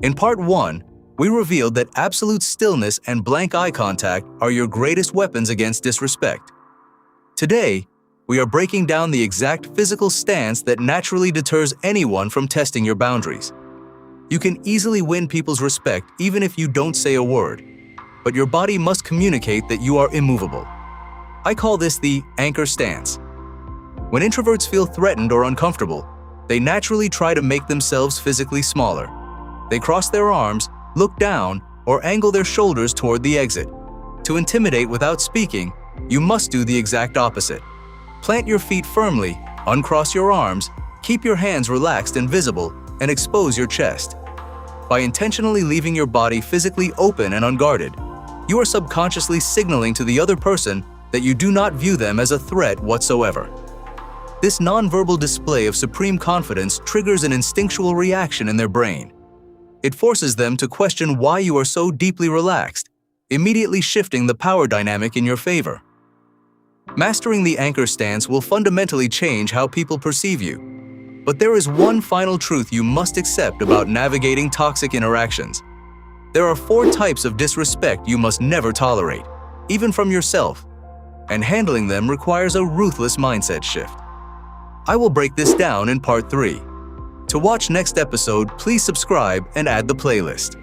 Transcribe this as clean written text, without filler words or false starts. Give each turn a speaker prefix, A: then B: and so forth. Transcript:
A: In Part 1, we revealed that absolute stillness and blank eye contact are your greatest weapons against disrespect. Today, we are breaking down the exact physical stance that naturally deters anyone from testing your boundaries. You can easily win people's respect even if you don't say a word, but your body must communicate that you are immovable. I call this the anchor stance. When introverts feel threatened or uncomfortable, they naturally try to make themselves physically smaller. They cross their arms, look down, or angle their shoulders toward the exit. To intimidate without speaking, you must do the exact opposite. Plant your feet firmly, uncross your arms, keep your hands relaxed and visible, and expose your chest. By intentionally leaving your body physically open and unguarded, you are subconsciously signaling to the other person that you do not view them as a threat whatsoever. This nonverbal display of supreme confidence triggers an instinctual reaction in their brain. It forces them to question why you are so deeply relaxed, immediately shifting the power dynamic in your favor. Mastering the anchor stance will fundamentally change how people perceive you. But there is one final truth you must accept about navigating toxic interactions. There are 4 types of disrespect you must never tolerate, even from yourself, and handling them requires a ruthless mindset shift. I will break this down in Part 3. To watch next episode, please subscribe and add the playlist.